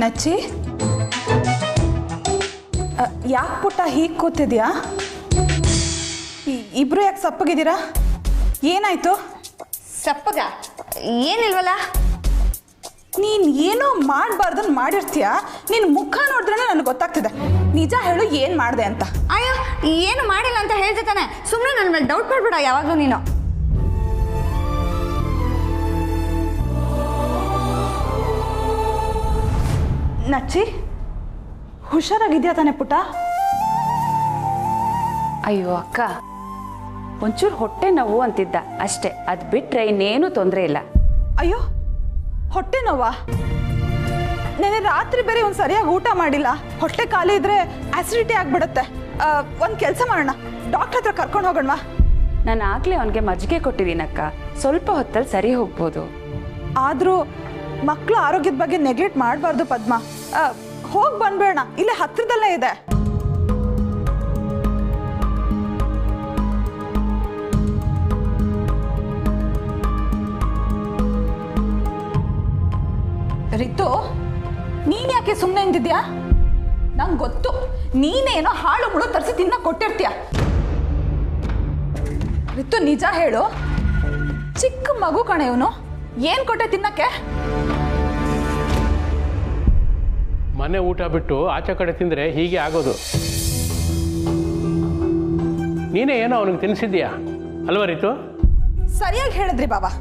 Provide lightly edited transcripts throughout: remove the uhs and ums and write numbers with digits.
ನಚ್ಚಿ ಯಾಕೆ ಪುಟ್ಟ ಹೀಗೆ ಕೂತಿದ್ಯಾ? ಇಬ್ರು ಯಾಕೆ ಸಪ್ಪಗಿದ್ದೀರಾ? ಏನಾಯ್ತು? ಸಪ್ಪಗ ಏನಿಲ್ವಲ್ಲ. ನೀನು ಏನೋ ಮಾಡಬಾರ್ದನ್ನ ಮಾಡಿರ್ತೀಯ. ನಿನ್ನ ಮುಖ ನೋಡಿದ್ರೆ ನನಗೆ ಗೊತ್ತಾಗ್ತಿದೆ. ನಿಜ ಹೇಳು, ಏನು ಮಾಡಿದೆ ಅಂತ. ಅಯ್ಯೋ, ಏನು ಮಾಡಿಲ್ಲ ಅಂತ ಹೇಳ್ದೆ ತಾನೆ. ಸುಮ್ಮನೆ ನನ್ನ ಮೇಲೆ ಡೌಟ್ ಮಾಡ್ಬೇಡ ಯಾವಾಗಲೂ ನೀನು. ನಚ್ಚಿ, ಹುಷಾರಾಗಿದ್ಯಾ ತಾನೆ ಪುಟ್ಟ? ಅಯ್ಯೋ ಅಕ್ಕ, ಒಂಚೂರು ಹೊಟ್ಟೆ ನೋವು ಅಂತಿದ್ದ ಅಷ್ಟೇ. ಅದು ಬಿಟ್ಟರೆ ಇನ್ನೇನು ತೊಂದರೆ ಇಲ್ಲ. ಅಯ್ಯೋ, ಹೊಟ್ಟೆ ನೋವಾ? ನೆನೆ ರಾತ್ರಿ ಬೇರೆ ಒಂದು ಸರಿಯಾಗಿ ಊಟ ಮಾಡಿಲ್ಲ. ಹೊಟ್ಟೆ ಖಾಲಿ ಇದ್ರೆ ಆಸಿಡಿಟಿ ಆಗಿಬಿಡುತ್ತೆ. ಒಂದು ಕೆಲಸ ಮಾಡೋಣ, ಡಾಕ್ಟರ್ ಹತ್ರ ಕರ್ಕೊಂಡು ಹೋಗೋಣವಾ? ನಾನು ಆಗಲೇ ಅವನಿಗೆ ಮಜ್ಜಿಗೆ ಕೊಟ್ಟಿದ್ದೀನಕ್ಕ, ಸ್ವಲ್ಪ ಹೊತ್ತಲ್ಲಿ ಸರಿ ಹೋಗ್ಬೋದು. ಆದರೂ ಮಕ್ಕಳು ಆರೋಗ್ಯದ ಬಗ್ಗೆ ನೆಗ್ಲೆಕ್ಟ್ ಮಾಡಬಾರ್ದು ಪದ್ಮ. ಹೋಗಿ ಬಂದ್ಬೇಡ, ಇಲ್ಲೇ ಹತ್ರದಲ್ಲೇ ಇದೆ. ರಿತು, ನೀನ್ ಯಾಕೆ ಸುಮ್ಮನೆ ನಿಂತಿದ್ಯಾ? ನಂಗೆ ಗೊತ್ತು, ನೀನೇನೋ ಹಾಳು ಮುಳು ತರಿಸಿ ತಿನ್ನ ಕೊಟ್ಟಿರ್ತೀಯ. ರಿತು, ನಿಜ ಹೇಳು, ಚಿಕ್ಕ ಮಗು ಕಣೆ ಇವನು. ಏನ್ ಕೊಟ್ಟೆ ತಿನ್ನಕ್ಕೆ? ಮನೆ ಊಟ ಬಿಟ್ಟು ಆಚೆ ಕಡೆ ತಿಂದರೆ ಹೀಗೆ ಆಗೋದು. ನೀನೇ ಏನೋ ಅವನಿಗೆ ತಿನ್ನಿಸಿದ್ಯಾ ಅಲ್ವಾ ರೀತು? ಸರಿಯಾಗಿ ಹೇಳಿದ್ರಿ ಬಾಬಾ.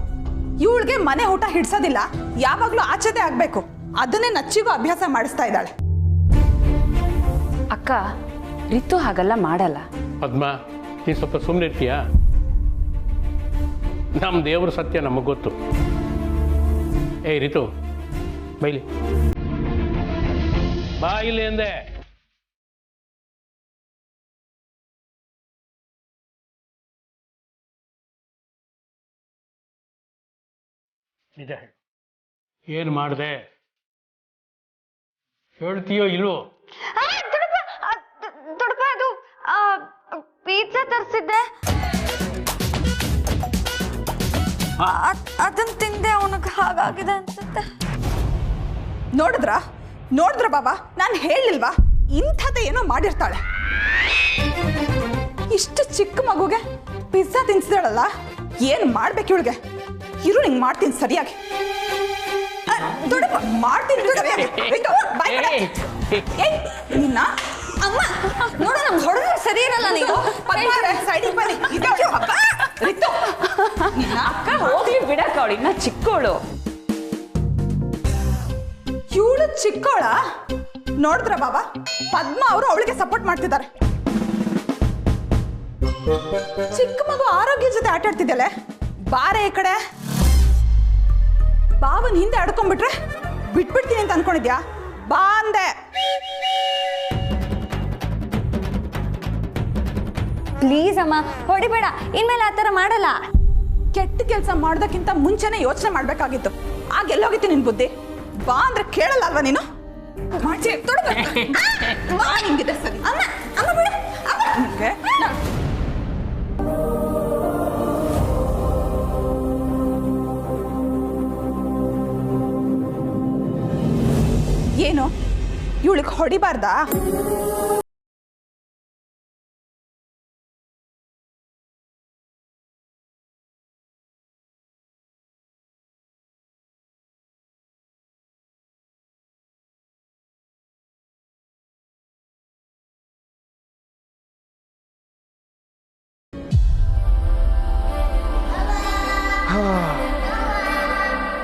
ಇವಳಿಗೆ ಮನೆ ಊಟ ಹಿಡ್ಸೋದಿಲ್ಲ, ಯಾವಾಗಲೂ ಆಚೆದೇ ಆಗಬೇಕು. ಅದನ್ನೇ ನಚ್ಚಿಗೂ ಅಭ್ಯಾಸ ಮಾಡಿಸ್ತಾ ಇದ್ದಾಳೆ. ಅಕ್ಕ, ರಿತು ಹಾಗೆಲ್ಲ ಮಾಡಲ್ಲ. ಪದ್ಮ, ನೀನು ಸ್ವಲ್ಪ ಸುಮ್ಮನೆ ಇರ್ತೀಯಾ? ನಮ್ಮ ದೇವ್ರ ಸತ್ಯ ನಮಗೆ ಗೊತ್ತು. ಏಯ್ ರಿತು, ಬೈಲಿ ಬಾ ಇಲ್ಲಿ ಎಂದೆ. ನಿಜ ಹೇಳು, ಏನು ಮಾಡಿದೆ? ಹೇಳ್ತೀಯೋ ಇಲ್ವೋ? ದೊಡ್ಡಪ್ಪ, ಅದು ಪಿಜ್ಜಾ ತರಿಸಿದ್ದೆ, ಅದನ್ನ ತಿಂದೆ. ಅವನಿಗೆ ಹಾಗಾಗಿದೆ ಅನ್ಸುತ್ತೆ. ನೋಡಿದ್ರ ಬಾಬಾ, ನಾನು ಹೇಳಿಲ್ವಾ ಇಂಥದ್ದೇ ಏನೋ ಮಾಡಿರ್ತಾಳೆ. ಇಷ್ಟು ಚಿಕ್ಕ ಮಗುಗೆ ಪಿಜ್ಜಾ ತಿನ್ಸಿದಾಳಲ್ಲ, ಏನು ಮಾಡ್ಬೇಕು ಇವಳಿಗೆ? ಇರು, ನಿಂಗೆ ಮಾಡ್ತೀನಿ ಸರಿಯಾಗಿ. ದೊಡ್ಡಪ್ಪ, ಮಾಡ್ತೀನಿ ನಿನ್ನ. ಅಮ್ಮ ನೋಡು, ನಮ್ಗೆ ಹೊಡೆದ್ರೆ ಸರಿ ಇರಲ್ಲ. ನೀವು ಸೈಡಿಗೆ ಬನ್ನಿ. ಅಕ್ಕ ಹೋಗ್ಲಿ ಬಿಡಕ್ಕ, ಅವಳು ಇನ್ನ ಚಿಕ್ಕವಳು. ಇವಳು ಚಿಕ್ಕವಳ? ನೋಡಿದ್ರ ಬಾಬಾ, ಪದ್ಮ ಅವರು ಅವಳಿಗೆ ಸಪೋರ್ಟ್ ಮಾಡ್ತಿದ್ದಾರೆ. ಚಿಕ್ಕ ಮಗು ಆರೋಗ್ಯ ಜೊತೆ ಆಟ ಆಡ್ತಿದ್ದಲೆ. ಬಾರೆ ಈ ಕಡೆ. ಬಾವನ್ ಹಿಂದೆ ಆಡ್ಕೊಂಡ್ಬಿಟ್ರೆ ಬಿಟ್ಬಿಡ್ತೀನಿ ಅಂತ ಅನ್ಕೊಂಡಿದ್ಯಾ? ಬಾ ಅಂದೆ. ಪ್ಲೀಸ್ ಅಮ್ಮ, ಹೊಡಿಬೇಡ. ಇನ್ಮೇಲೆ ಆ ಥರ ಮಾಡಲ್ಲ. ಕೆಟ್ಟ ಕೆಲಸ ಮಾಡೋದಕ್ಕಿಂತ ಮುಂಚೆನೆ ಯೋಚನೆ ಮಾಡ್ಬೇಕಾಗಿತ್ತು. ಆಗ ಎಲ್ಲೋಗಿತ್ತು ನಿನ್ ಬುದ್ಧಿ? ಬಾ ಅಂದ್ರೆ ಕೇಳಲ್ಲ ಅಲ್ವಾ ನೀನು? ನಿಂಗಿದೆ ಸರಿ. ಏನು ಇವಳಿಗೆ ಹೊಡಿಬಾರ್ದಾ?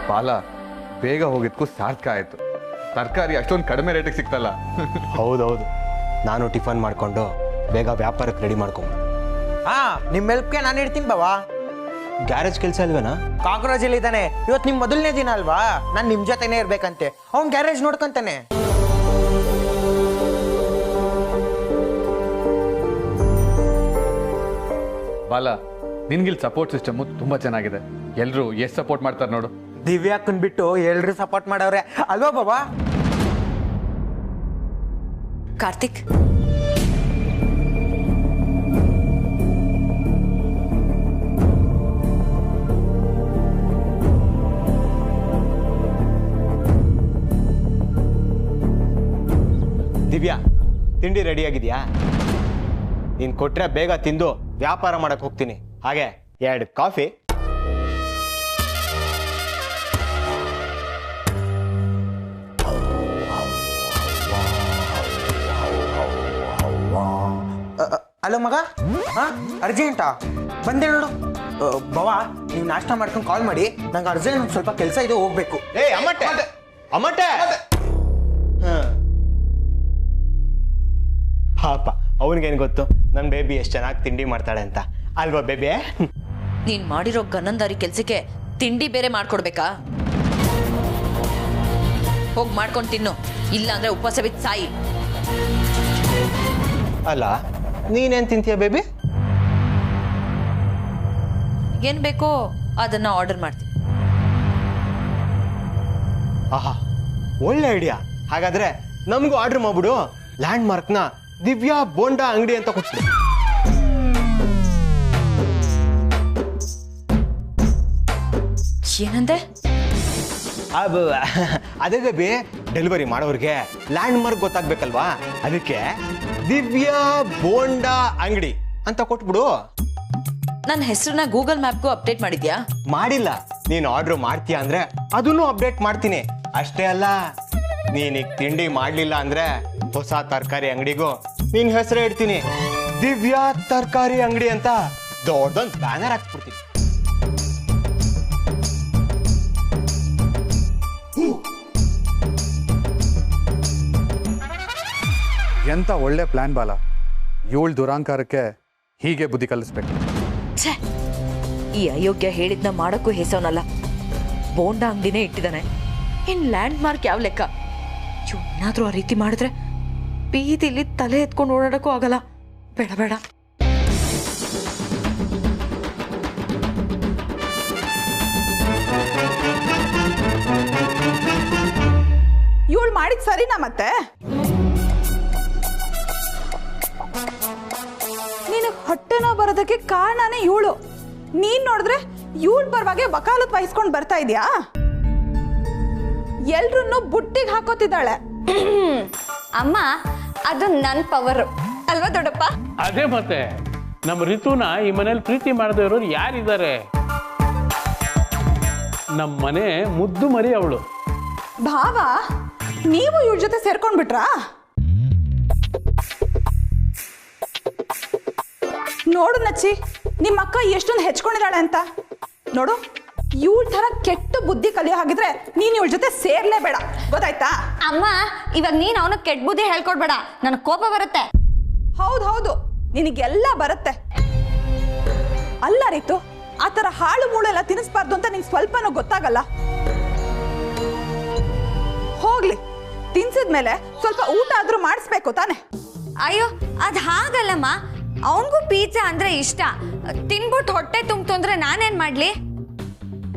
ಬಾಲ, ಬೇಗ ಹೋಗಿದ್ಕು ಸಾರ್ಥಕ ಆಯ್ತು. ತರಕಾರಿ ಅಷ್ಟೊಂದು ಕಡಿಮೆ ರೇಟಿಗೆ ಸಿಕ್ತಲ್ಲ. ಹೌದೌದು, ನಾನು ಟಿಫನ್ ಮಾಡ್ಕೊಂಡು ಬೇಗ ವ್ಯಾಪಾರಕ್ಕೆ ರೆಡಿ ಮಾಡ್ಕೊಂಡು. ನಿಮ್ಮ ಹೆಲ್ಪ್ಗೆ ನಾನು ಇಡ್ತೀನಿ ಬಾವಾ. ಗ್ಯಾರೇಜ್ ಕೆಲಸ ಇಲ್ವೇನಾ? ಕಾಕ್ರೋಚ್ ಇಲ್ಲಿ ಇದ್ದಾನೆ. ಇವತ್ತು ನಿಮ್ಮ ಮೊದಲನೇ ದಿನ ಅಲ್ವಾ, ನಾನು ನಿಮ್ಮ ಜೊತೆನೇ ಇರ್ಬೇಕಂತೆ. ಅವ್ನು ಗ್ಯಾರೇಜ್ ನೋಡ್ಕೊಂತಾನೆ. ಬಾಲ, ನಿನ್ಗಿಲ್ ಸಪೋರ್ಟ್ ಸಿಸ್ಟಮ್ ತುಂಬಾ ಚೆನ್ನಾಗಿದೆ. ಎಲ್ರು ಎಷ್ಟು ಸಪೋರ್ಟ್ ಮಾಡ್ತಾರೆ ನೋಡು. ದಿವ್ಯಾಕ್ಕನ್ ಬಿಟ್ಟು ಎಲ್ರು ಸಪೋರ್ಟ್ ಮಾಡವ್ರೆ ಅಲ್ವಾ ಬಾಬಾ? ಕಾರ್ತಿಕ್, ತಿಂಡಿ ರೆಡಿಯಾಗಿದೆಯಾ? ನೀನು ಕೊಟ್ಟರೆ ಬೇಗ ತಿಂದು ವ್ಯಾಪಾರ ಮಾಡಕ್ಕೆ ಹೋಗ್ತೀನಿ. ಹಾಗೆ 2 ಕಾಫಿ. ಹಲೋ ಮಗ, ಹಾಂ ಅರ್ಜೆಂಟಾ? ಬಂದೆ ನೋಡು. ಬವಾ, ನೀವು ನಾಷ್ಟ ಮಾಡ್ಕೊಂಡು ಕಾಲ್ ಮಾಡಿ, ನಂಗೆ ಅರ್ಜೆಂಟ್ ಸ್ವಲ್ಪ ಕೆಲಸ ಇದೆ, ಹೋಗ್ಬೇಕು. ಅಮ್ಮಟ್ಟೆ ಅಮ್ಮಟ್ಟೆ. ಪಾಪ ಅವನಿಗೇನು ಗೊತ್ತು ನನ್ನ ಬೇಬಿ ಎಷ್ಟು ಚೆನ್ನಾಗಿ ತಿಂಡಿ ಮಾಡ್ತಾಳೆ ಅಂತ, ಅಲ್ವಾ ಬೇಬಿ? ನೀನ್ ಮಾಡಿರೋ ಗನ್ನಂದಾರಿ ಕೆಲ್ಸಕ್ಕೆ ತಿಂಡಿ ಬೇರೆ ಮಾಡ್ಕೊಡ್ಬೇಕಾ? ಹೋಗ್ ಮಾಡ್ಕೊಂಡು ತಿನ್ನು, ಇಲ್ಲ ಅಂದ್ರೆ ಉಪವಾಸ ಬಿದ್ದು ಸಾಯಿ. ಅಲ್ಲ, ನೀನೇನು ತಿಂತೀಯ ಬೇಬಿ? ಏನ್ ಬೇಕೋ ಅದನ್ನ ಆರ್ಡರ್ ಮಾಡ್ತೀನಿ. ಆಹಾ, ಒಳ್ಳೆ ಐಡಿಯಾ. ಹಾಗಾದ್ರೆ ನಮಗೂ ಆರ್ಡರ್ ಮಾಡ್ಬಿಡು. ಲ್ಯಾಂಡ್ ಮಾರ್ಕ್ನ ದಿವ್ಯಾ ಬೋಂಡಾ ಅಂಗಡಿ ಅಂತ ಕೊಟ್ಬಿಡು. ಏನಂದೆ? ಅದೇ ಬೇಬಿ, ಡೆಲಿವರಿ ಮಾಡೋರಿಗೆ ಲ್ಯಾಂಡ್ ಮಾರ್ಕ್ ಗೊತ್ತಾಗ್ಬೇಕಲ್ವಾ, ಅದಕ್ಕೆ ದಿವ್ಯಾ ಬೋಂಡಾ ಅಂಗಡಿ ಅಂತ ಕೊಟ್ಬಿಡು. ನನ್ನ ಹೆಸರನ್ನ ಗೂಗಲ್ ಮ್ಯಾಪ್ಗೂ ಅಪ್ಡೇಟ್ ಮಾಡಿದ್ಯಾ? ಮಾಡಿಲ್ಲ. ನೀನು ಆರ್ಡರ್ ಮಾಡ್ತೀಯ ಅಂದ್ರೆ ಅದನ್ನು ಅಪ್ಡೇಟ್ ಮಾಡ್ತೀನಿ. ಅಷ್ಟೇ ಅಲ್ಲ, ನೀನೀಗ ತಿಂಡಿ ಮಾಡ್ಲಿಲ್ಲ ಅಂದ್ರೆ ಹೊಸ ತರಕಾರಿ ಅಂಗಡಿಗೂ ನಿನ್ ಹೆಸರೇ ಇಡ್ತೀನಿ, ದಿವ್ಯಾ ತರಕಾರಿ ಅಂಗಡಿ ಅಂತ ದೊಡ್ಡದೊಂದು ಬ್ಯಾನರ್ ಹಾಕ್ಬಿಡ್ತೀನಿ. ಎಂತ ಒಳ್ಳೆ ಪ್ಲಾನ್ ಬಾಲ. 7 ದುರಾಂಕಾರಕ್ಕೆ ಹೀಗೆ ಬುದ್ಧಿ ಕಲಿಸ್ಬೇಕು. ಛೇ, ಈ ಅಯೋಗ್ಯ ಹೇಳಿದ್ನ ಮಾಡೋಕ್ಕೂ ಹೆಸವನಲ್ಲ. ಬೋಂಡಾ ಅಂಗಡಿನೇ ಇಟ್ಟಿದ್ದಾನೆ, ಇನ್ ಲ್ಯಾಂಡ್ ಮಾರ್ಕ್ ಯಾವ ಲೆಕ್ಕ? ಏನಾದ್ರೂ ಆ ರೀತಿ ಮಾಡಿದ್ರೆ ಬೀದಿಲಿ ತಲೆ ಎತ್ಕೊಂಡು ಓಡಾಡಕ್ಕೂ ಆಗಲ್ಲ. ಬೇಡ ಬೇಡ. ಇವಳು ಮಾಡಿದ್ ಸರಿನಾ? ಮತ್ತೆ ನೀನು ಹೊಟ್ಟೆ ನೋವು ಬರೋದಕ್ಕೆ ಕಾರಣನೇ ಇವಳು. ನೀನ್ ನೋಡಿದ್ರೆ ಇವಳು ಪರವಾಗಿ ವಕಾಲತ್ ವಹಿಸ್ಕೊಂಡು ಬರ್ತಾ ಇದೀಯಾ? ಎಲ್ರನ್ನೂ ಬುಟ್ಟಿಗೆ ಹಾಕೋತಿದ್ದಾಳೆ. ಅಮ್ಮ, ಅದು ನನ್ನ ಪವರ್ ಅಲ್ವಾ ದೊಡ್ಡಪ್ಪ? ಅದೇ ಮತ್ತೆ, ನಮ್ಮ ಋತುನ ಈ ಮನೇಲಿ ಪ್ರೀತಿ ಮಾಡದೇ ಇರೋರು ಯಾರಿದ್ದಾರೆ? ನಮ್ಮ ಮನೆ ಮುದ್ದು ಮರಿ ಅವಳು. ಭಾವ, ನೀವು ಇವ್ರ ಜೊತೆ ಸೇರ್ಕೊಂಡ್ಬಿಟ್ರಾ? ನೋಡು ನಚ್ಚಿ, ನಿಮ್ಮ ಅಕ್ಕ ಎಷ್ಟೊಂದು ಹೆಚ್ಕೊಂಡಿದ್ದಾಳೆ ಅಂತ. ನೋಡು, ಇವಳ ತರ ಕೆಟ್ಟ ಬುದ್ಧಿ ಕಲಿಯೋ ಹಾಗಿದ್ರೆ ನೀನ್ ಇವಳ ಜೊತೆ ಸೇರ್ಲೇಬೇಡ, ಗೊತ್ತಾಯ್ತಾ? ಅಮ್ಮ, ಇವಾಗ ನೀನ್ ಅವನು ಕೆಟ್ಟ ಬುದ್ಧಿ ಹೇಳ್ಕೊಡ್ಬೇಡ, ನನಗೆ ಕೋಪ ಬರುತ್ತೆ. ಹೌದು, ನಿನಗೆಲ್ಲ ಬರುತ್ತೆ. ಅಲ್ಲ ರೀತು, ಆ ಥರ ಹಾಳು ಮೂಳೆಲ್ಲ ತಿನ್ನಿಸ್ಬಾರ್ದು ಅಂತ ನಿಂಗೆ ಸ್ವಲ್ಪನೂ ಗೊತ್ತಾಗಲ್ಲ. ಹೋಗ್ಲಿ, ತಿನ್ಸಿದ್ಮೇಲೆ ಸ್ವಲ್ಪ ಊಟ ಆದ್ರೂ ಮಾಡಿಸ್ಬೇಕು ತಾನೆ? ಅಯ್ಯೋ, ಅದು ಹಾಗಲ್ಲಮ್ಮ. ಅವನಿಗೂ ಪಿಜ್ಜಾ ಅಂದ್ರೆ ಇಷ್ಟ. ತಿನ್ಬಿಟ್ಟು ಹೊಟ್ಟೆ ತುಂಬ್ತು ಅಂದ್ರೆ ನಾನೇನ್ ಮಾಡ್ಲಿ?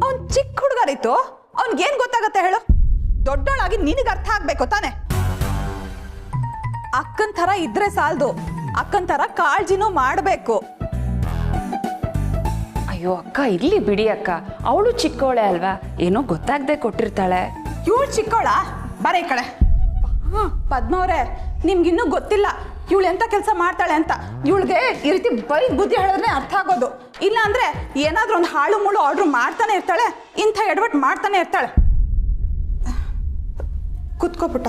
ಅವ್ನ್ ಚಿಕ್ಕ ಹುಡುಗ ರೀತು, ಅವ್ನಿಗೇನ್ ಗೊತ್ತಾಗತ್ತೆ ಹೇಳು? ದೊಡ್ಡೋಳಾಗಿ ನಿನಗೆ ಅರ್ಥ ಆಗ್ಬೇಕು ತಾನೆ? ಅಕ್ಕನ್ ಥರ ಇದ್ರೆ ಸಾಲದು, ಅಕ್ಕನ್ ಥರ ಕಾಳಜಿನೂ ಮಾಡಬೇಕು. ಅಯ್ಯೋ ಅಕ್ಕ, ಇಲ್ಲಿ ಬಿಡಿ ಅಕ್ಕ, ಅವಳು ಚಿಕ್ಕವಳೆ ಅಲ್ವಾ, ಏನೋ ಗೊತ್ತಾಗದೆ ಕೊಟ್ಟಿರ್ತಾಳೆ. ಇವಳು ಚಿಕ್ಕವಳ? ಬರ ಈ ಕಡೆ. ಪದ್ಮವ್ರೆ, ನಿಮ್ಗಿನ್ನೂ ಗೊತ್ತಿಲ್ಲ ಇವಳು ಎಂತ ಕೆಲಸ ಮಾಡ್ತಾಳೆ ಅಂತ. ಇವಳಿಗೆ ಈ ರೀತಿ ಬೈ ಬುದ್ಧಿ ಹೇಳಿದ್ರೆ ಅರ್ಥ ಆಗೋದು. ಇಲ್ಲ ಅಂದ್ರೆ ಏನಾದ್ರೂ ಒಂದು ಹಾಳು ಮುಳು ಆರ್ಡ್ರ್ ಮಾಡ್ತಾನೆ ಇರ್ತಾಳೆ, ಇಂಥ ಎಡವಟ್ ಮಾಡ್ತಾನೆ ಇರ್ತಾಳೆ. ಕುತ್ಕೋಪುಟ್ಟ.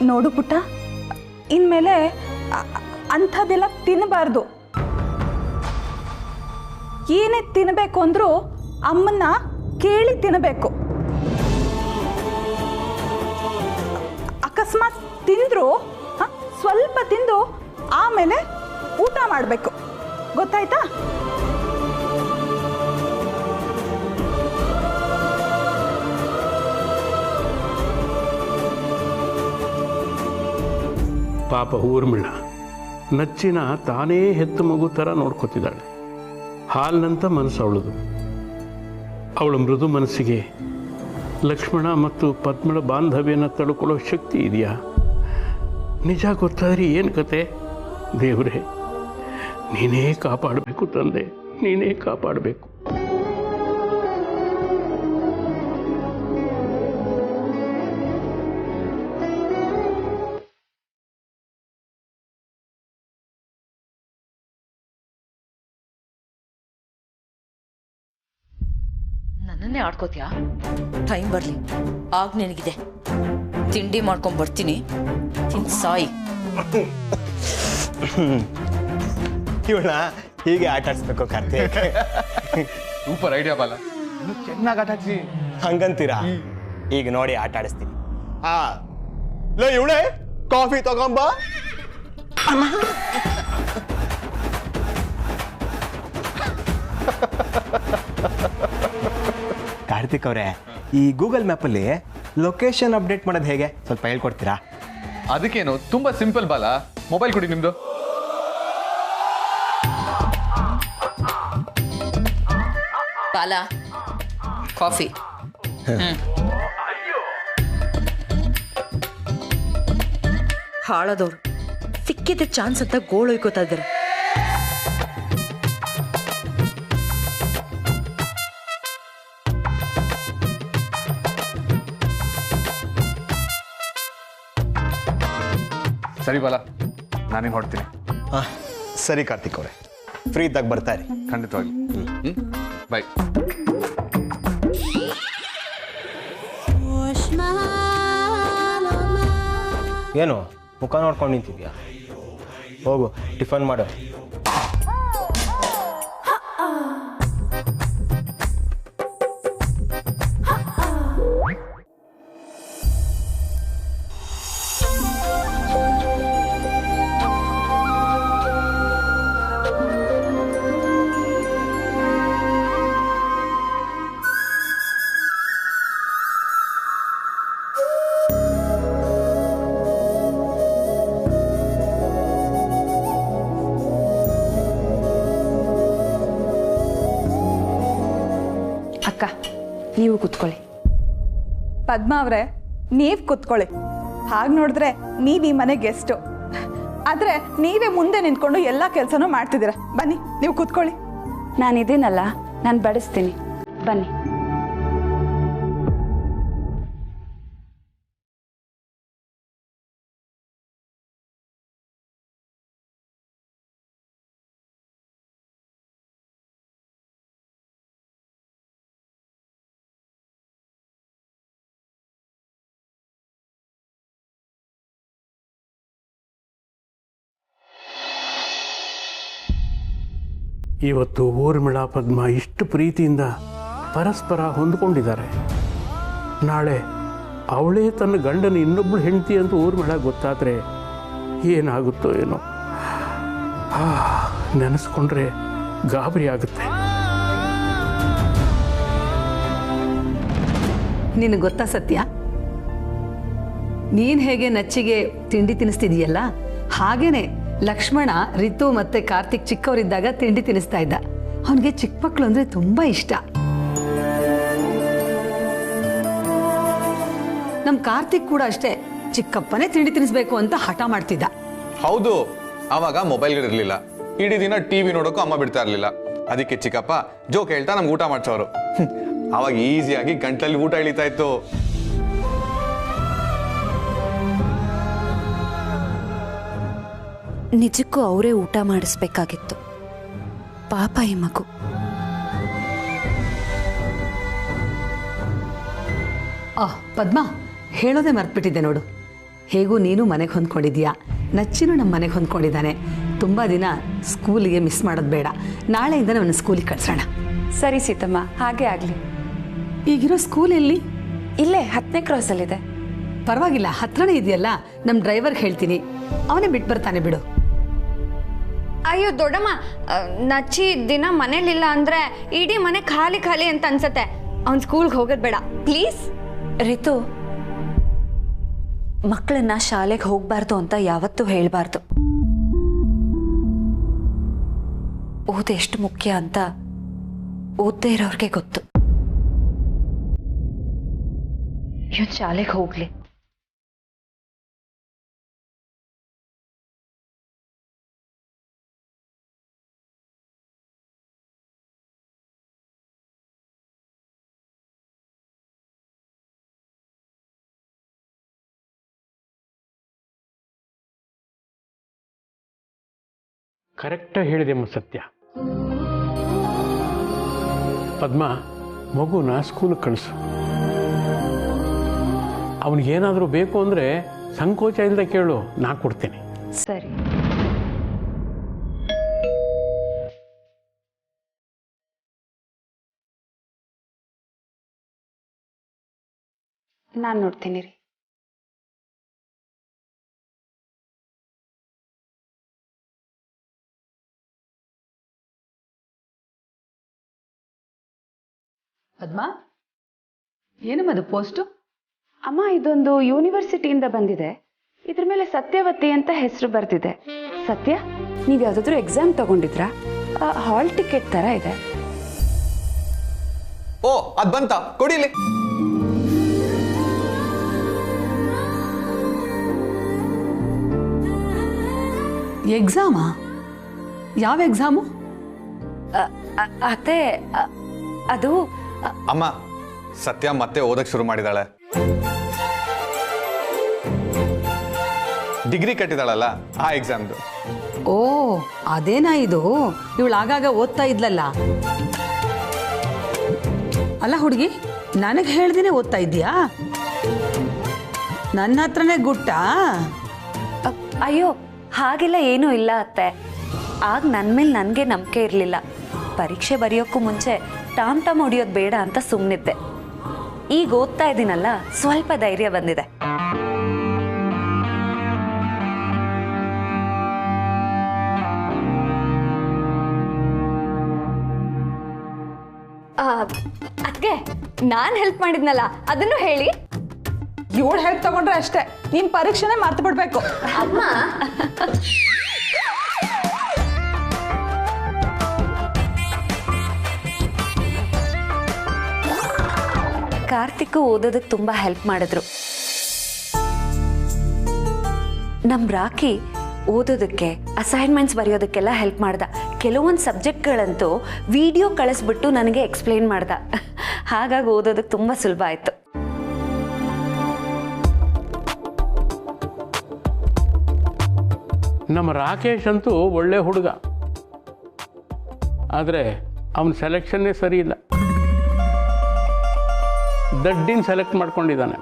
ನೋಡು ಪುಟ್ಟ, ಇನ್ಮೇಲೆ ಅಂಥದ್ದೆಲ್ಲ ತಿನ್ನಬಾರ್ದು. ಏನೇ ತಿನ್ನಬೇಕು ಅಂದ್ರೂ ಅಮ್ಮನ್ನ ಕೇಳಿ ತಿನ್ನಬೇಕು. ಅಕಸ್ಮಾತ್ ತಿಂದ್ರು ಸ್ವಲ್ಪ ತಿಂದು ಆಮೇಲೆ ಊಟ ಮಾಡಬೇಕು, ಗೊತ್ತಾಯ್ತಾ? ಪಾಪ ಊರ್ಮಿಳ ನಚ್ಚಿನ ತಾನೇ ಹೆತ್ತು ಮಗು ಥರ ನೋಡ್ಕೊತಿದ್ದಾಳೆ. ಹಾಲಿನಂತ ಮನಸ್ಸು ಅವಳದು. ಅವಳ ಮೃದು ಮನಸ್ಸಿಗೆ ಲಕ್ಷ್ಮಣ ಮತ್ತು ಪದ್ಮಳ ಬಾಂಧವ್ಯನ ತಡ್ಕೊಳ್ಳೋ ಶಕ್ತಿ ಇದೆಯಾ? ನಿಜ ಗೊತ್ತಾದ್ರೆ ಏನು ಕತೆ? ದೇವರೇ, ನೀನೇ ಕಾಪಾಡಬೇಕು ತಂದೆ, ನೀನೇ ಕಾಪಾಡಬೇಕು. ನನ್ನನ್ನೇ ಆಡ್ಕೋತೀಯಾ? ಟೈಮ್ ಬರ್ಲಿ ಆಗ ನಿನಗಿದೆ. ತಿಂಡಿ ಮಾಡ್ಕೊಂಡ್ ಬರ್ತೀನಿ, ತಿನ್ ಸಾಯಿ. ಇವಳ ಹೀಗೆ ಆಟ ಆಡಿಸ್ಬೇಕು ಕಾರ್ತಿಕ್. ಸೂಪರ್ ಐಡಿಯಾ ಬಾಲ, ಇನ್ನು ಚೆನ್ನಾಗಿ ಆಟ ಆಡ್ಸಿ. ಹಂಗಂತೀರಾ? ಈಗ ನೋಡಿ ಆಟ ಆಡಿಸ್ತೀನಿ. ಲೋ ಇವಳೆ, ಕಾಫಿ ತಗೊಂಬ. ಕಾರ್ತಿಕ್ ಅವರೇ, ಈ ಗೂಗಲ್ ಮ್ಯಾಪಲ್ಲಿ ಲೊಕೇಶನ್ ಅಪ್ಡೇಟ್ ಮಾಡೋದು ಹೇಗೆ ಸ್ವಲ್ಪ ಹೇಳ್ಕೊಡ್ತೀರಾ? ಅದಕ್ಕೇನು, ತುಂಬಾ ಸಿಂಪಲ್ ಬಾಲ. ಮೊಬೈಲ್ ಕೊಡಿ ನಿಮ್ದು. ಬಾಲ, ಕಾಫಿ. ಹಾಳದವ್ರು ಸಿಕ್ಕಿದ ಚಾನ್ಸ್ ಅಂತ ಗೋಳೊಯ್ಕೋತಾ ಇದ್ದಾರೆ. ಸರಿ ಬಾಲ, ನಾನೇನು ಹೊಡ್ತೀನಿ. ಸರಿ ಕಾರ್ತಿಕ್ ಅವರೇ, ಫ್ರೀ ಇದ್ದಾಗ ಬರ್ತಾರೆ. ಖಂಡಿತವಾಗಿ. ಬಾಯ್. ಏನು ಮುಖ ನೋಡ್ಕೊಂಡು ನಿಂತಿದ್ಯಾ? ಹೋಗು ಟಿಫನ್ ಮಾಡು. ಅಕ್ಕ, ನೀವು ಕೂತ್ಕೊಳ್ಳಿ. ಪದ್ಮಾ ಅವರೇ, ನೀವು ಕೂತ್ಕೊಳ್ಳಿ. ಹಾಗೆ ನೋಡಿದ್ರೆ ನೀವು ಈ ಮನೆ ಗೆಸ್ಟು, ಆದರೆ ನೀವೇ ಮುಂದೆ ನಿಂತ್ಕೊಂಡು ಎಲ್ಲ ಕೆಲಸನೂ ಮಾಡ್ತಿದ್ದೀರ. ಬನ್ನಿ, ನೀವು ಕೂತ್ಕೊಳ್ಳಿ. ನಾನಿದ್ದೀನಲ್ಲ, ನಾನು ಬಡಿಸ್ತೀನಿ, ಬನ್ನಿ. ಇವತ್ತು ಊರ್ಮಿಳಾ ಪದ್ಮ ಇಷ್ಟು ಪ್ರೀತಿಯಿಂದ ಪರಸ್ಪರ ಹೊಂದ್ಕೊಂಡಿದ್ದಾರೆ. ನಾಳೆ ಅವಳೇ ತನ್ನ ಗಂಡನ ಇನ್ನೊಬ್ಬಳು ಹೆಂಡತಿ ಅಂತ ಊರ್ಮಿಳಾ ಗೊತ್ತಾದರೆ ಏನಾಗುತ್ತೋ ಏನೋ. ನೆನೆಸ್ಕೊಂಡ್ರೆ ಗಾಬರಿ ಆಗುತ್ತೆ. ನಿನಗೆ ಗೊತ್ತಾ ಸತ್ಯ, ನೀನು ಹೇಗೆ ನಚ್ಚಿಗೆ ತಿಂಡಿ ತಿನ್ನಿಸ್ತಿದೀಯಲ್ಲ, ಹಾಗೇನೆ ಲಕ್ಷ್ಮಣ ರಿತು ಮತ್ತೆ ಕಾರ್ತಿಕ್ ಚಿಕ್ಕವರಿದ್ದಾಗ ತಿಂಡಿ ತಿನ್ನಿಸ್ತಾ ಇದ್ದ. ಅವನಿಗೆ ಚಿಕ್ಕ ಮಕ್ಕಳು ಅಂದ್ರೆ ತುಂಬಾ ಇಷ್ಟ. ನಮ್ ಕಾರ್ತಿಕ್ ಕೂಡ ಅಷ್ಟೇ, ಚಿಕ್ಕಪ್ಪನೇ ತಿಂಡಿ ತಿನ್ನಿಸ್ಬೇಕು ಅಂತ ಹಠ ಮಾಡ್ತಿದ್ದ. ಹೌದು, ಅವಾಗ ಮೊಬೈಲ್ಗಳಿರ್ಲಿಲ್ಲ, ಇಡೀ ದಿನ ಟಿವಿ ನೋಡೋಕ್ಕೂ ಅಮ್ಮ ಬಿಡ್ತಾ ಇರ್ಲಿಲ್ಲ. ಅದಕ್ಕೆ ಚಿಕ್ಕಪ್ಪ ಜೋಕ್ ಹೇಳ್ತಾ ನಮ್ಗೆ ಊಟ ಮಾಡ್ಸೋರು. ಅವಾಗ ಈಸಿಯಾಗಿ ಗಂಟಲಲ್ಲಿ ಊಟ ಇಳಿತಾ ಇತ್ತು. ನಿಜಕ್ಕೂ ಅವರೇ ಊಟ ಮಾಡಿಸ್ಬೇಕಾಗಿತ್ತು. ಪಾಪ ಈ ಮಗು. ಪದ್ಮಾ, ಹೇಳೋದೇ ಮರ್ತ್ಬಿಟ್ಟಿದ್ದೆ ನೋಡು. ಹೇಗೂ ನೀನು ಮನೆಗೆ ಹೊಂದ್ಕೊಂಡಿದ್ಯಾ, ನಚ್ಚಿನೂ ನಮ್ಮ ಮನೆಗೆ ಹೊಂದ್ಕೊಂಡಿದ್ದಾನೆ. ತುಂಬ ದಿನ ಸ್ಕೂಲಿಗೆ ಮಿಸ್ ಮಾಡೋದು ಬೇಡ. ನಾಳೆಯಿಂದ ನನ್ನ ಸ್ಕೂಲಿಗೆ ಕಳ್ಸೋಣ. ಸರಿ ಸೀತಮ್ಮ, ಹಾಗೆ ಆಗಲಿ. ಈಗಿರೋ ಸ್ಕೂಲ್ ಎಲ್ಲಿ? ಇಲ್ಲೇ 10ನೇ ಕ್ರಾಸಲ್ಲಿದೆ. ಪರವಾಗಿಲ್ಲ, ಹತ್ರನೇ ಇದೆಯಲ್ಲ. ನಮ್ಮ ಡ್ರೈವರ್ಗೆ ಹೇಳ್ತೀನಿ, ಅವನೇ ಬಿಟ್ಟು ಬರ್ತಾನೆ ಬಿಡು. ಅಯ್ಯೋ ದೊಡ್ಡಮ್ಮ, ನಚ್ಚಿ ದಿನ ಮನೇಲಿಲ್ಲ ಅಂದ್ರೆ ಇಡೀ ಮನೆ ಖಾಲಿ ಖಾಲಿ ಅಂತ ಅನ್ಸತ್ತೆ. ಅವ್ನ್ ಸ್ಕೂಲ್ಗೆ ಹೋಗೋದ್ ಬೇಡ ಪ್ಲೀಸ್. ರಿತು, ಮಕ್ಕಳನ್ನ ಶಾಲೆಗೆ ಹೋಗ್ಬಾರ್ದು ಅಂತ ಯಾವತ್ತೂ ಹೇಳ್ಬಾರ್ದು. ಓದು ಎಷ್ಟು ಮುಖ್ಯ ಅಂತ ಓದದೇ ಇರೋರ್ಗೆ ಗೊತ್ತು. ಇವನ್ ಶಾಲೆಗೆ ಹೋಗ್ಲಿ. ಕರೆಕ್ಟಾಗಿ ಹೇಳಿದೆಮ್ಮ ಸತ್ಯ. ಪದ್ಮ, ಮಗುನ ಸ್ಕೂಲಿಗೆ ಕಳಿಸು. ಅವನಿಗೇನಾದರೂ ಬೇಕು ಅಂದರೆ ಸಂಕೋಚ ಇಲ್ಲದೆ ಕೇಳು, ನಾ ಕೊಡ್ತೀನಿ. ಸರಿ. ನಾನು ನೋಡ್ತೀನಿ ರೀ. ಪದ್ಮಾ, ಏನಮ್ಮ ಅದು ಪೋಸ್ಟು? ಅಮ್ಮ, ಇದೊಂದು ಯೂನಿವರ್ಸಿಟಿಯಿಂದ ಬಂದಿದೆ. ಇದ್ರ ಮೇಲೆ ಸತ್ಯವತಿ ಅಂತ ಹೆಸರು ಬರ್ತಿದೆ. ಸತ್ಯ, ನೀವು ಯಾವುದಾದ್ರೂ ಎಕ್ಸಾಮ್ ತಗೊಂಡಿದ್ರಾ? ಹಾಲ್ ಟಿಕೆಟ್ ಥರ ಇದೆ. ಓ, ಅದ್ ಬಂತ, ಕೊಡಿಲಿ. ಎಕ್ಸಾಮಾ? ಯಾವ ಎಕ್ಸಾಮು? ಅತ್ತೆ, ಅದು ಅಮ್ಮ, ಸತ್ಯ ಮತ್ತೆ ಓದಕ್ ಶುರು ಮಾಡಿದಾಳೆ. ಡಿಗ್ರಿ ಕಟ್ಟಿದಾಳಲ್ಲ, ಆ ಎಕ್ಸಾಮ್ದು. ಓ, ಅದೇನಾ ಇದು? ಇವಳು ಆಗಾಗ ಓದ್ತಾ ಇದ್ಲಲ್ಲ. ಅಲ್ಲ ಹುಡುಗಿ, ನನಗೆ ಹೇಳ್ದೇನೆ ಓದ್ತಾ ಇದ್ದೀಯಾ? ನನ್ನ ಹತ್ರನೇ ಗುಟ್ಟಾ? ಅಯ್ಯೋ, ಹಾಗೆಲ್ಲ ಏನೂ ಇಲ್ಲ ಅತ್ತೆ. ಆಗ ನನ್ನ ಮೇಲೆ ನನಗೆ ನಂಬಿಕೆ ಇರಲಿಲ್ಲ. ಪರೀಕ್ಷೆ ಬರೆಯೋಕ್ಕೂ ಮುಂಚೆ ಟಾಮ್ ಹೊಡಿಯೋದು ಬೇಡ ಅಂತ ಸುಮ್ಮನಿದ್ದೆ. ಈಗ ಓದ್ತಾ ಇದ್ದೀನಲ್ಲ, ಸ್ವಲ್ಪ ಧೈರ್ಯ ಬಂದಿದೆ. ಅದಕ್ಕೆ ನಾನು ಹೆಲ್ಪ್ ಮಾಡಿದ್ನಲ್ಲ, ಅದನ್ನು ಹೇಳಿ. ಇವಳು ಹೆಲ್ಪ್ ತಗೊಂಡ್ರೆ ಅಷ್ಟೇ, ನೀನ್ ಪರೀಕ್ಷೆನೇ ಮರ್ತು ಬಿಡ್ಬೇಕು. ಅಮ್ಮ, ಕಾರ್ತಿಕ್ ಓದೋದಕ್ಕೆ ತುಂಬ ಹೆಲ್ಪ್ ಮಾಡಿದ್ರು. ನಮ್ಮ ರಾಕಿ ಓದೋದಕ್ಕೆ, ಅಸೈನ್ಮೆಂಟ್ಸ್ ಬರೆಯೋದಕ್ಕೆಲ್ಲ ಹೆಲ್ಪ್ ಮಾಡ್ದ. ಕೆಲವೊಂದು ಸಬ್ಜೆಕ್ಟ್ಗಳಂತೂ ವಿಡಿಯೋ ಕಳಿಸ್ಬಿಟ್ಟು ನನಗೆ ಎಕ್ಸ್ಪ್ಲೇನ್ ಮಾಡ್ದ. ಹಾಗಾಗಿ ಓದೋದಕ್ಕೆ ತುಂಬ ಸುಲಭ ಆಯಿತು. ನಮ್ಮ ರಾಕೇಶ್ ಅಂತೂ ಒಳ್ಳೆ ಹುಡುಗ, ಆದರೆ ಅವನ ಸೆಲೆಕ್ಷನ್ನೇ ಸರಿ ಇಲ್ಲ. ದಡ್ಡಿನ ಸೆಲೆಕ್ಟ್ ಮಾಡ್ಕೊಂಡಿದ್ದಾನೆ.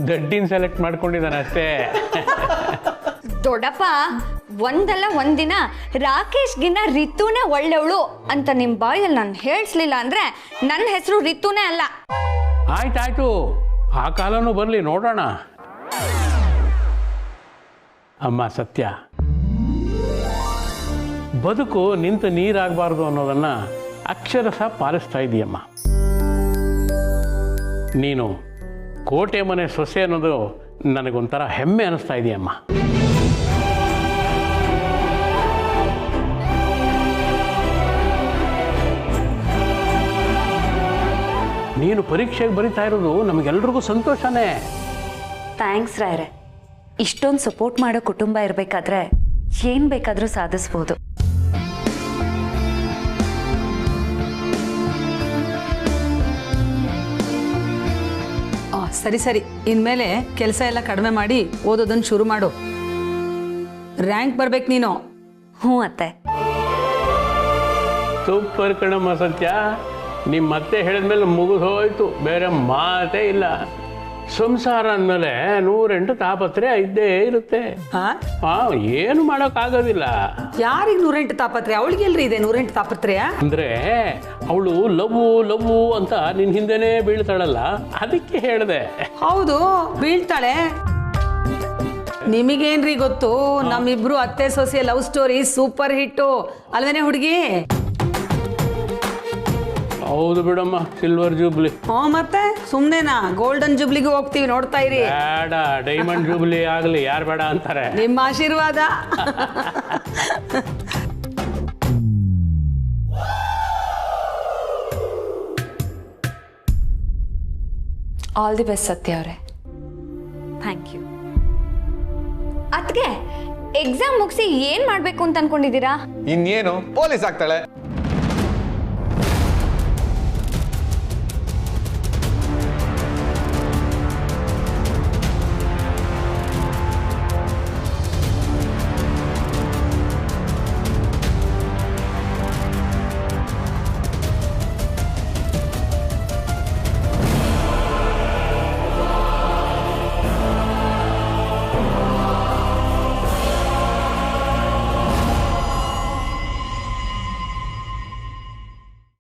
ದಡ್ಡಿನ ಸೆಲೆಕ್ಟ್ ಮಾಡ್ಕೊಂಡಿದ್ದಾನೆ ಅಷ್ಟೇ. ದೊಡ್ಡಪ್ಪ, ಒಂದಲ್ಲ ಒಂದಿನ ರಾಕೇಶ್ಗಿನ್ನ ರಿತುನೇ ಒಳ್ಳೆವಳು ಅಂತ ನಿಮ್ಮ ಬಾಯಲ್ಲಿ ನಾನು ಹೇಳಿಸ್ಲಿಲ್ಲ ಅಂದ್ರೆ ನನ್ನ ಹೆಸರು ರಿತುನೇ ಅಲ್ಲ. ಆಯ್ತಾಯ್ತು, ಆ ಕಾಲನೂ ಬರಲಿ, ನೋಡೋಣ. ಅಮ್ಮ ಸತ್ಯ, ಬದುಕು ನಿಂತು ನೀರಾಗಬಾರ್ದು ಅನ್ನೋದನ್ನು ಅಕ್ಷರಶಃ ಪಾಲಿಸ್ತಾ ಇದೀಯಮ್ಮ. ನೀನು ಕೋಟೆ ಮನೆ ಸೊಸೆ ಅನ್ನೋದು ನನಗೊಂಥರ ಹೆಮ್ಮೆ ಅನ್ನಿಸ್ತಾ ಇದೆಯಮ್ಮ. ನೀನು ಪರೀಕ್ಷೆಗೆ ಬರಿತಾ ಇರೋದು ನಮಗೆಲ್ರಿಗೂ ಸಂತೋಷನೇ. ಥ್ಯಾಂಕ್ಸ್ ರಾಯರೇ. ಇಷ್ಟೊಂದು ಸಪೋರ್ಟ್ ಮಾಡೋ ಕುಟುಂಬ ಇರಬೇಕಾದ್ರೆ ಏನು ಬೇಕಾದರೂ ಸಾಧಿಸ್ಬೋದು. ಸರಿ ಸರಿ, ಇನ್ಮೇಲೆ ಕೆಲಸ ಎಲ್ಲ ಕಡಿಮೆ ಮಾಡಿ ಓದೋದನ್ನು ಶುರು ಮಾಡು. ರ್ಯಾಂಕ್ ಬರ್ಬೇಕು ನೀನು. ಹ್ಞೂ ಅತ್ತೆ. ಸೂಪರ್ ಕಣಮ್ಮ ಸತ್ಯ, ನಿಮ್ಮ ಮತ್ತೆ ಹೇಳಿದ್ಮೇಲೆ ಮುಗಿದು ಹೋಯ್ತು, ಬೇರೆ ಮಾತೇ ಇಲ್ಲ. ಸಂಸಾರ ಅಂದಮೇಲೆ 108 ತಾಪತ್ರೆ ಇದ್ದೇ ಇರುತ್ತೆ. ಏನು ಮಾಡೋಕ್ಕಾಗೋದಿಲ್ಲ. ಯಾರಿಗೆ 108 ತಾಪತ್ರೆ? ಅವಳಿಗೆ ಎಲ್ರಿ ಇದೆ 108 ತಾಪತ್ರೆಯ? ಅಂದ್ರೆ ಅವಳು ಲವ್ವು ಅಂತ ನಿನ್ ಹಿಂದೆನೇ ಬೀಳ್ತಾಳಲ್ಲ, ಅದಕ್ಕೆ ಹೇಳಿದೆ. ಹೌದು, ಬೀಳ್ತಾಳೆ. ನಿಮಗೇನ್ರಿ ಗೊತ್ತು, ನಮ್ಮಿಬ್ರು ಅತ್ತೆ ಸೊಸೆ ಲವ್ ಸ್ಟೋರಿ ಸೂಪರ್ ಹಿಟ್ಟು ಅಲ್ವೇನೆ ಹುಡುಗಿ? ಹೌದು ಬಿಡಮ್ಮ, ಸಿಲ್ವರ್ ಜೂಬ್ಲಿ. ಮತ್ತೆ ಸುಮ್ನೆನಾ? ಗೋಲ್ಡನ್ ಜೂಬ್ಲಿಗೂ ಹೋಗ್ತೀವಿ, ನೋಡ್ತಾ ಇರಿ. ಬೇಡ, ಡೈಮಂಡ್ ಜೂಬ್ಲಿ ಆಗ್ಲಿ, ಯಾರು ಬೇಡ ಅಂತಾರೆ. ನಿಮ್ಮ ಆಶೀರ್ವಾದ. ಆಲ್ ದಿ ಬೆಸ್ಟ್ ಸತ್ಯ ಅವರೇ. Thank you. ಅದಕ್ಕೆ ಎಕ್ಸಾಮ್ ಮುಗಿಸಿ ಏನ್ ಮಾಡ್ಬೇಕು ಅಂತ ಅನ್ಕೊಂಡಿದ್ದೀರಾ? ಇನ್ನೇನು, ಪೊಲೀಸ್ ಆಗ್ತಾಳೆ.